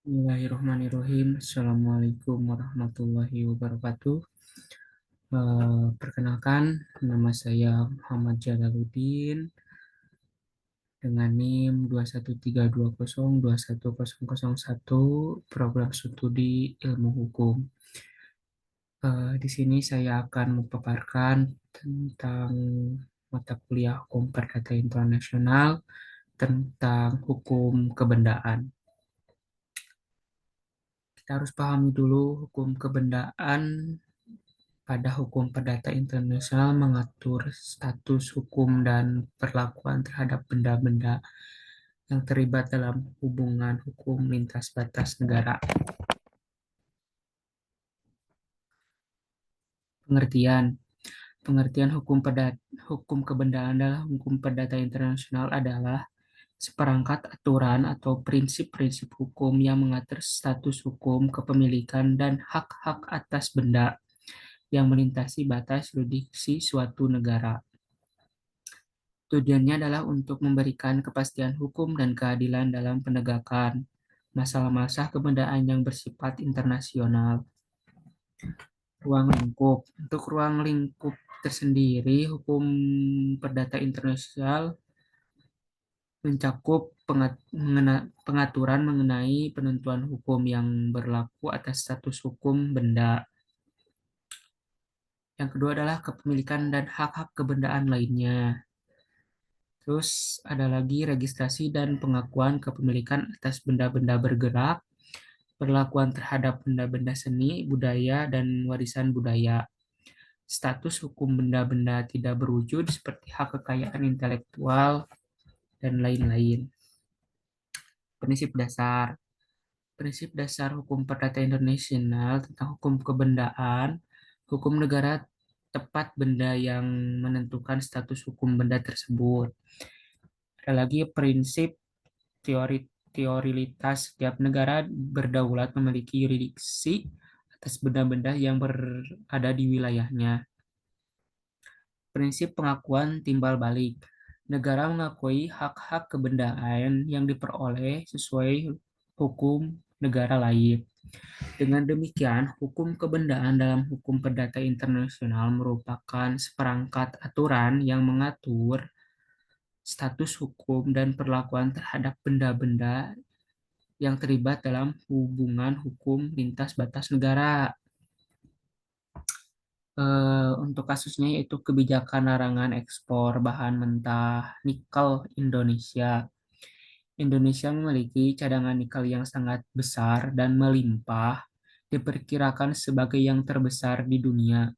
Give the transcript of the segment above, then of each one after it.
Bismillahirrahmanirrahim. Assalamualaikum warahmatullahi wabarakatuh. Perkenalkan, nama saya Muhammad Jalaluddin dengan NIM 21320210001 program studi ilmu hukum. Di sini saya akan memaparkan tentang mata kuliah hukum perdata internasional tentang hukum kebendaan. Kita harus pahami dulu hukum kebendaan. Pada hukum perdata internasional mengatur status hukum dan perlakuan terhadap benda-benda yang terlibat dalam hubungan hukum lintas batas negara. Pengertian Pengertian hukum kebendaan dalam hukum perdata internasional adalah seperangkat aturan atau prinsip-prinsip hukum yang mengatur status hukum, kepemilikan, dan hak-hak atas benda yang melintasi batas yurisdiksi suatu negara. Tujuannya adalah untuk memberikan kepastian hukum dan keadilan dalam penegakan masalah-masalah kebendaan yang bersifat internasional. Ruang lingkup. Untuk ruang lingkup tersendiri, hukum perdata internasional mencakup pengaturan mengenai penentuan hukum yang berlaku atas status hukum benda. Yang kedua adalah kepemilikan dan hak-hak kebendaan lainnya. Terus ada lagi registrasi dan pengakuan kepemilikan atas benda-benda bergerak, perlakuan terhadap benda-benda seni, budaya, dan warisan budaya. Status hukum benda-benda tidak berwujud seperti hak kekayaan intelektual, dan lain-lain. Prinsip dasar. Prinsip dasar hukum perdata internasional tentang hukum kebendaan, hukum negara tepat benda yang menentukan status hukum benda tersebut. Ada lagi prinsip teori teoritas setiap negara berdaulat memiliki yurisdiksi atas benda-benda yang berada di wilayahnya. Prinsip pengakuan timbal balik. Negara mengakui hak-hak kebendaan yang diperoleh sesuai hukum negara lain. Dengan demikian, hukum kebendaan dalam hukum perdata internasional merupakan seperangkat aturan yang mengatur status hukum dan perlakuan terhadap benda-benda yang terlibat dalam hubungan hukum lintas batas negara. Untuk kasusnya yaitu kebijakan larangan ekspor bahan mentah nikel Indonesia. Indonesia memiliki cadangan nikel yang sangat besar dan melimpah, diperkirakan sebagai yang terbesar di dunia.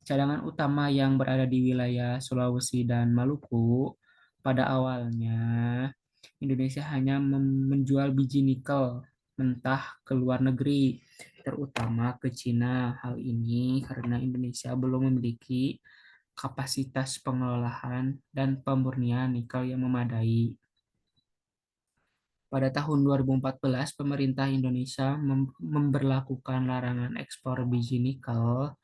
Cadangan utama yang berada di wilayah Sulawesi dan Maluku. Pada awalnya, Indonesia hanya menjual biji nikel mentah ke luar negeri, terutama ke Cina. Hal ini karena Indonesia belum memiliki kapasitas pengolahan dan pemurnian nikel yang memadai. Pada tahun 2014, pemerintah Indonesia memberlakukan larangan ekspor biji nikel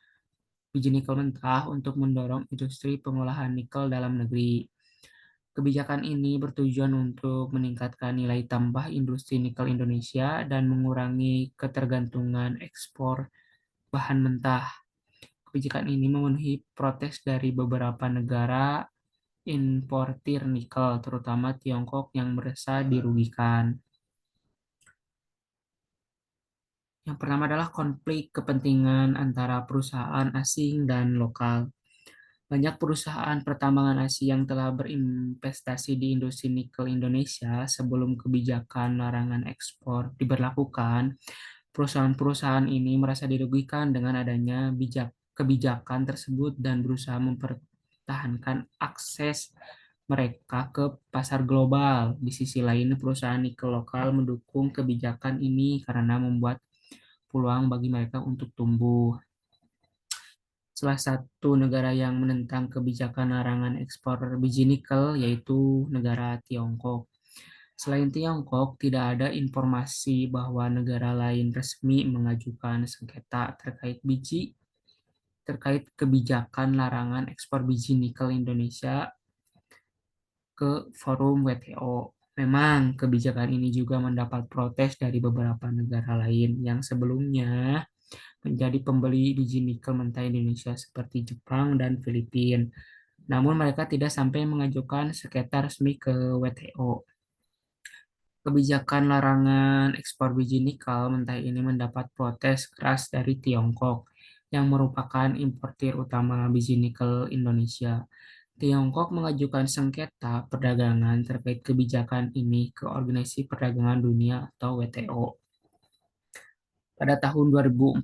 mentah untuk mendorong industri pengolahan nikel dalam negeri. Kebijakan ini bertujuan untuk meningkatkan nilai tambah industri nikel Indonesia dan mengurangi ketergantungan ekspor bahan mentah. Kebijakan ini memenuhi protes dari beberapa negara importir nikel, terutama Tiongkok yang merasa dirugikan. Yang pertama adalah konflik kepentingan antara perusahaan asing dan lokal. Banyak perusahaan pertambangan asing yang telah berinvestasi di industri nikel Indonesia sebelum kebijakan larangan ekspor diberlakukan. Perusahaan-perusahaan ini merasa dirugikan dengan adanya kebijakan tersebut dan berusaha mempertahankan akses mereka ke pasar global. Di sisi lain, perusahaan nikel lokal mendukung kebijakan ini karena membuat peluang bagi mereka untuk tumbuh. Salah satu negara yang menentang kebijakan larangan ekspor biji nikel yaitu negara Tiongkok. Selain Tiongkok, tidak ada informasi bahwa negara lain resmi mengajukan sengketa terkait kebijakan larangan ekspor biji nikel Indonesia ke forum WTO. Memang kebijakan ini juga mendapat protes dari beberapa negara lain yang sebelumnya menjadi pembeli biji nikel mentah Indonesia seperti Jepang dan Filipina. Namun mereka tidak sampai mengajukan sengketa resmi ke WTO. Kebijakan larangan ekspor biji nikel mentah ini mendapat protes keras dari Tiongkok, yang merupakan importir utama biji nikel Indonesia. Tiongkok mengajukan sengketa perdagangan terkait kebijakan ini ke Organisasi Perdagangan Dunia atau WTO. Pada tahun 2014,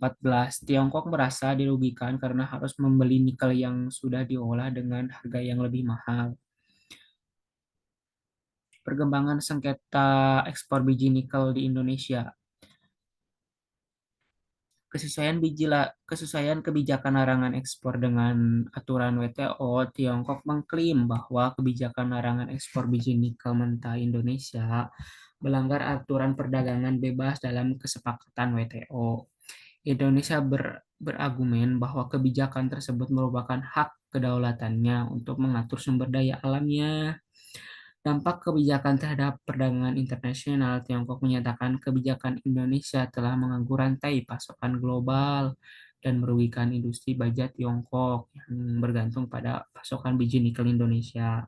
Tiongkok merasa dirugikan karena harus membeli nikel yang sudah diolah dengan harga yang lebih mahal. Perkembangan sengketa ekspor biji nikel di Indonesia. Kesesuaian kebijakan larangan ekspor dengan aturan WTO, Tiongkok mengklaim bahwa kebijakan larangan ekspor biji nikel mentah Indonesia melanggar aturan perdagangan bebas dalam kesepakatan WTO. Indonesia berargumen bahwa kebijakan tersebut merupakan hak kedaulatannya untuk mengatur sumber daya alamnya. Dampak kebijakan terhadap perdagangan internasional, Tiongkok menyatakan kebijakan Indonesia telah mengganggu rantai pasokan global dan merugikan industri baja Tiongkok yang bergantung pada pasokan biji nikel Indonesia.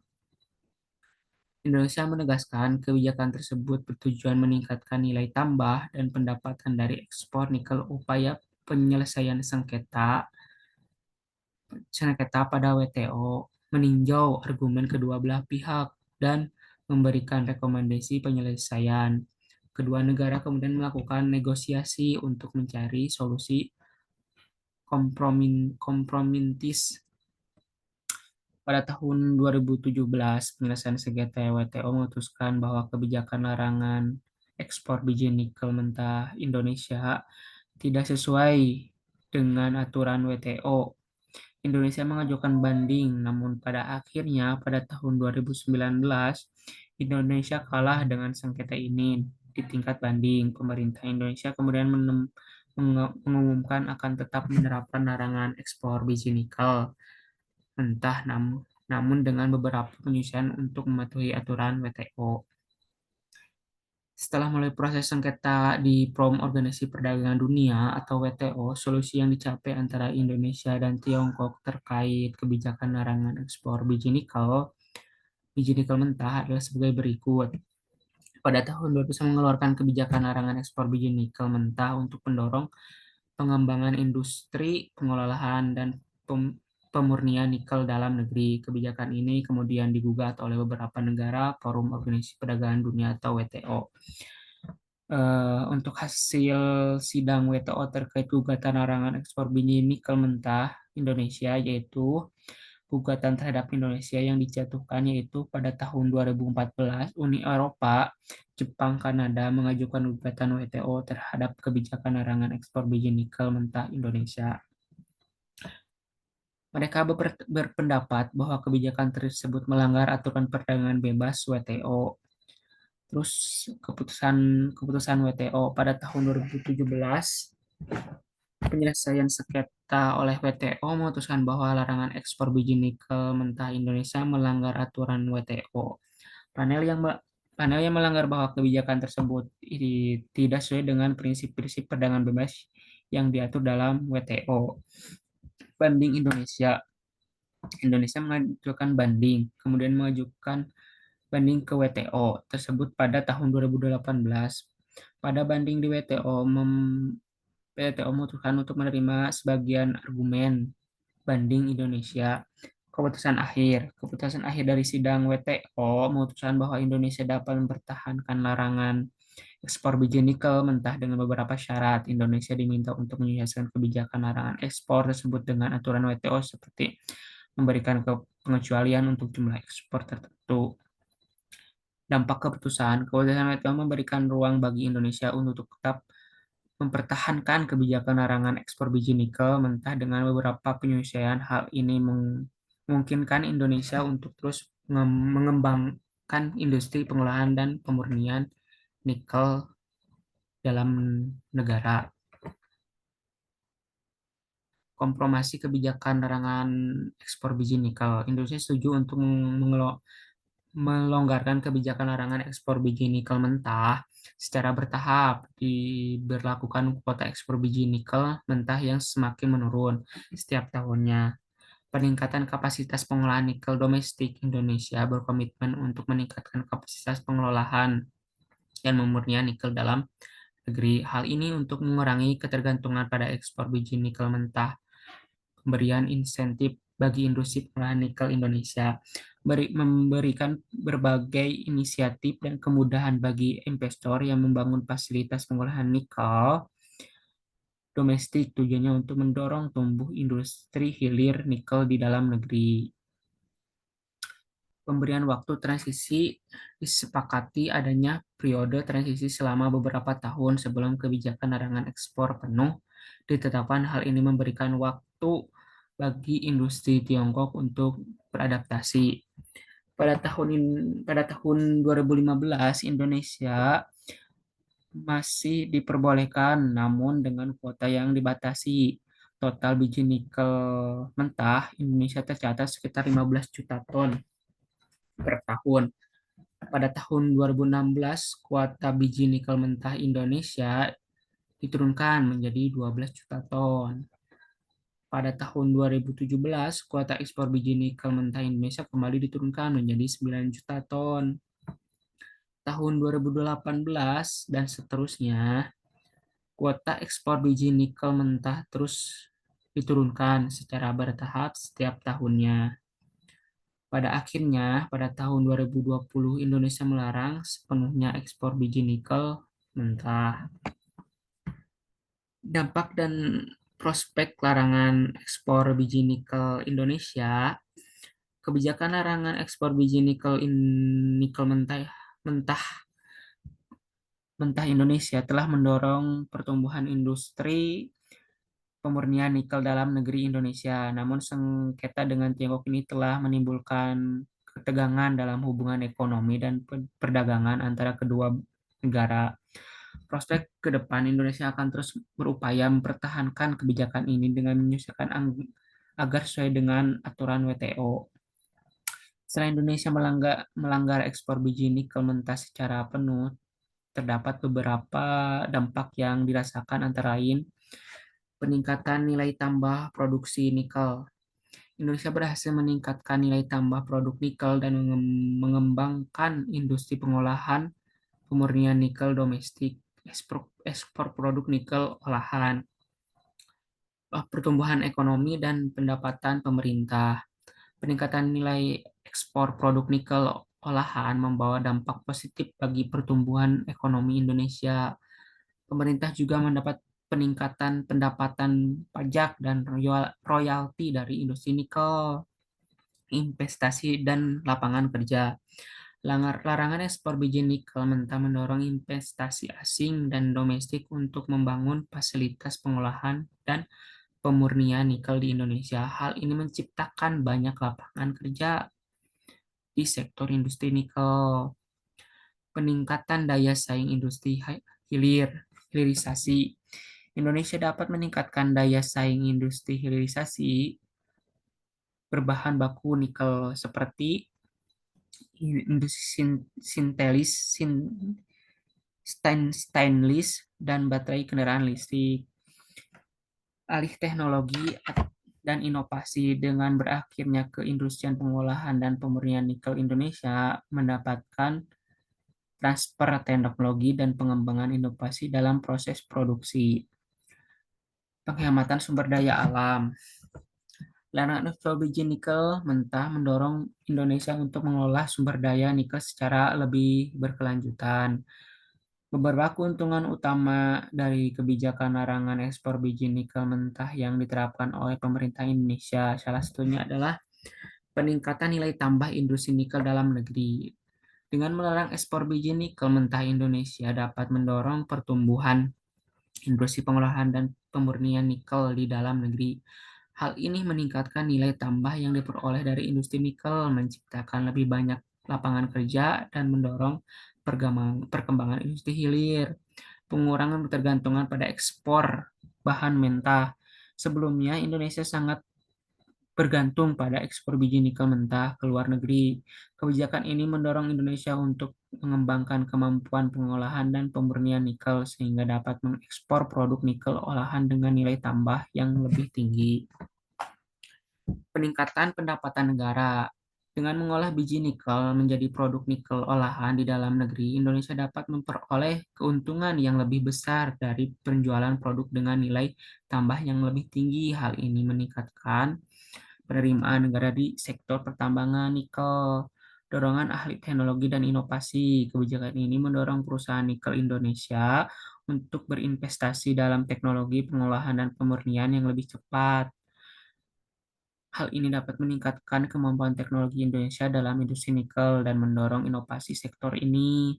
Indonesia menegaskan kebijakan tersebut bertujuan meningkatkan nilai tambah dan pendapatan dari ekspor nikel upaya penyelesaian sengketa pada WTO, meninjau argumen kedua belah pihak, dan memberikan rekomendasi penyelesaian. Kedua negara kemudian melakukan negosiasi untuk mencari solusi kompromitis. Pada tahun 2017, penyelesaian sengketa WTO memutuskan bahwa kebijakan larangan ekspor biji nikel mentah Indonesia tidak sesuai dengan aturan WTO. Indonesia mengajukan banding, namun pada akhirnya pada tahun 2019, Indonesia kalah dengan sengketa ini di tingkat banding. Pemerintah Indonesia kemudian mengumumkan akan tetap menerapkan larangan ekspor biji nikel mentah, namun dengan beberapa penyesuaian untuk mematuhi aturan WTO. Setelah melalui proses sengketa di PROM Organisasi Perdagangan Dunia atau WTO, solusi yang dicapai antara Indonesia dan Tiongkok terkait kebijakan larangan ekspor biji nikel mentah adalah sebagai berikut. Pada tahun 2000 mengeluarkan kebijakan larangan ekspor biji nikel mentah untuk mendorong pengembangan industri pengolahan dan pemurnian nikel dalam negeri. Kebijakan ini kemudian digugat oleh beberapa negara Forum Organisasi Perdagangan Dunia atau WTO. Untuk hasil sidang WTO terkait gugatan larangan ekspor biji nikel mentah Indonesia, yaitu gugatan terhadap Indonesia yang dijatuhkan yaitu pada tahun 2014, Uni Eropa, Jepang, Kanada mengajukan gugatan WTO terhadap kebijakan larangan ekspor biji nikel mentah Indonesia. Mereka berpendapat bahwa kebijakan tersebut melanggar aturan perdagangan bebas WTO. Terus keputusan keputusan WTO pada tahun 2017, penyelesaian sengketa oleh WTO memutuskan bahwa larangan ekspor biji nikel mentah Indonesia melanggar aturan WTO. Panel yang panel yang melanggar bahwa kebijakan tersebut tidak sesuai dengan prinsip-prinsip perdagangan bebas yang diatur dalam WTO. Banding Indonesia. Indonesia mengajukan banding, kemudian mengajukan banding ke WTO tersebut pada tahun 2018. Pada banding di WTO, WTO memutuskan untuk menerima sebagian argumen banding Indonesia. Keputusan akhir dari sidang WTO memutuskan bahwa Indonesia dapat mempertahankan larangan ekspor biji nikel mentah dengan beberapa syarat. Indonesia diminta untuk menyesuaikan kebijakan larangan ekspor tersebut dengan aturan WTO seperti memberikan pengecualian untuk jumlah ekspor tertentu. Dampak keputusan WTO memberikan ruang bagi Indonesia untuk tetap mempertahankan kebijakan larangan ekspor biji nikel mentah dengan beberapa penyesuaian. Hal ini memungkinkan Indonesia untuk terus mengembangkan industri pengolahan dan pemurnian nikel dalam negara. Kompromisi kebijakan larangan ekspor biji nikel. Indonesia setuju untuk melonggarkan kebijakan larangan ekspor biji nikel mentah secara bertahap. Diberlakukan kuota ekspor biji nikel mentah yang semakin menurun setiap tahunnya. Peningkatan kapasitas pengolahan nikel domestik Indonesia berkomitmen untuk meningkatkan kapasitas pengelolaan dan pemurnian nikel dalam negeri. Hal ini untuk mengurangi ketergantungan pada ekspor biji nikel mentah. Pemberian insentif bagi industri pengolahan nikel Indonesia, memberikan berbagai inisiatif dan kemudahan bagi investor yang membangun fasilitas pengolahan nikel domestik, tujuannya untuk mendorong tumbuh industri hilir nikel di dalam negeri. Pemberian waktu transisi disepakati adanya periode transisi selama beberapa tahun sebelum kebijakan larangan ekspor penuh ditetapkan. Hal ini memberikan waktu bagi industri Tiongkok untuk beradaptasi. Pada tahun 2015 Indonesia masih diperbolehkan, namun dengan kuota yang dibatasi. Total biji nikel mentah Indonesia tercatat sekitar 15 juta ton per tahun. Pada tahun 2016, kuota biji nikel mentah Indonesia diturunkan menjadi 12 juta ton. Pada tahun 2017, kuota ekspor biji nikel mentah Indonesia kembali diturunkan menjadi 9 juta ton. Tahun 2018 dan seterusnya, kuota ekspor biji nikel mentah terus diturunkan secara bertahap setiap tahunnya. Pada akhirnya, pada tahun 2020, Indonesia melarang sepenuhnya ekspor biji nikel mentah. Dampak dan prospek larangan ekspor biji nikel Indonesia. Kebijakan larangan ekspor biji nikel mentah mentah mentah Indonesia telah mendorong pertumbuhan industri pemurnian nikel dalam negeri Indonesia. Namun sengketa dengan Tiongkok ini telah menimbulkan ketegangan dalam hubungan ekonomi dan perdagangan antara kedua negara. Prospek ke depan Indonesia akan terus berupaya mempertahankan kebijakan ini dengan menyesuaikan agar sesuai dengan aturan WTO. Setelah Indonesia melanggar ekspor biji nikel mentah secara penuh, terdapat beberapa dampak yang dirasakan, antara lain peningkatan nilai tambah produksi nikel. Indonesia berhasil meningkatkan nilai tambah produk nikel dan mengembangkan industri pengolahan pemurnian nikel domestik, ekspor produk nikel olahan, pertumbuhan ekonomi dan pendapatan pemerintah. Peningkatan nilai ekspor produk nikel olahan membawa dampak positif bagi pertumbuhan ekonomi Indonesia. Pemerintah juga mendapat peningkatan pendapatan pajak dan royalti dari industri nikel, investasi, dan lapangan kerja. Larangan ekspor biji nikel mentah mendorong investasi asing dan domestik untuk membangun fasilitas pengolahan dan pemurnian nikel di Indonesia. Hal ini menciptakan banyak lapangan kerja di sektor industri nikel. Peningkatan daya saing industri hilirisasi. Indonesia dapat meningkatkan daya saing industri hilirisasi berbahan baku nikel seperti industri stainless dan baterai kendaraan listrik. Alih teknologi dan inovasi dengan berakhirnya keindustrian pengolahan dan pemurnian nikel, Indonesia mendapatkan transfer teknologi dan pengembangan inovasi dalam proses produksi. Penghematan sumber daya alam. Larangan ekspor biji nikel mentah mendorong Indonesia untuk mengolah sumber daya nikel secara lebih berkelanjutan. Beberapa keuntungan utama dari kebijakan larangan ekspor biji nikel mentah yang diterapkan oleh pemerintah Indonesia, salah satunya adalah peningkatan nilai tambah industri nikel dalam negeri. Dengan melarang ekspor biji nikel mentah, Indonesia dapat mendorong pertumbuhan industri pengolahan dan pemurnian nikel di dalam negeri. Hal ini meningkatkan nilai tambah yang diperoleh dari industri nikel, menciptakan lebih banyak lapangan kerja, dan mendorong perkembangan industri hilir. Pengurangan ketergantungan pada ekspor bahan mentah. Sebelumnya, Indonesia sangat bergantung pada ekspor biji nikel mentah ke luar negeri. Kebijakan ini mendorong Indonesia untuk mengembangkan kemampuan pengolahan dan pemurnian nikel sehingga dapat mengekspor produk nikel olahan dengan nilai tambah yang lebih tinggi. Peningkatan pendapatan negara. Dengan mengolah biji nikel menjadi produk nikel olahan di dalam negeri, Indonesia dapat memperoleh keuntungan yang lebih besar dari penjualan produk dengan nilai tambah yang lebih tinggi. Hal ini meningkatkan penerimaan negara di sektor pertambangan nikel. Dorongan ahli teknologi dan inovasi. Kebijakan ini mendorong perusahaan nikel Indonesia untuk berinvestasi dalam teknologi pengolahan dan pemurnian yang lebih cepat. Hal ini dapat meningkatkan kemampuan teknologi Indonesia dalam industri nikel dan mendorong inovasi sektor ini.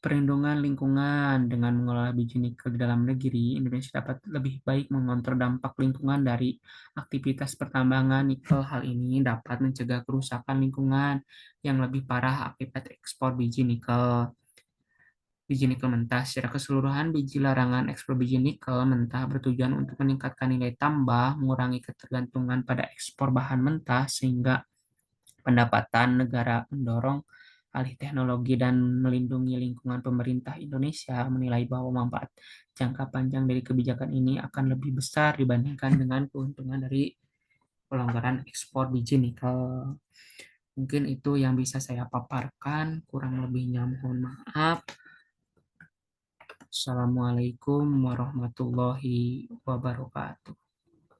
Perlindungan lingkungan dengan mengolah biji nikel di dalam negeri, Indonesia dapat lebih baik mengontrol dampak lingkungan dari aktivitas pertambangan nikel. Hal ini dapat mencegah kerusakan lingkungan yang lebih parah akibat ekspor biji nikel. Biji nikel mentah. Secara keseluruhan, biji larangan ekspor biji nikel mentah bertujuan untuk meningkatkan nilai tambah, mengurangi ketergantungan pada ekspor bahan mentah, sehingga pendapatan negara mendorong alih teknologi dan melindungi lingkungan. Pemerintah Indonesia menilai bahwa manfaat jangka panjang dari kebijakan ini akan lebih besar dibandingkan dengan keuntungan dari pelonggaran ekspor biji nikel. Mungkin itu yang bisa saya paparkan, kurang lebihnya mohon maaf. Assalamualaikum warahmatullahi wabarakatuh.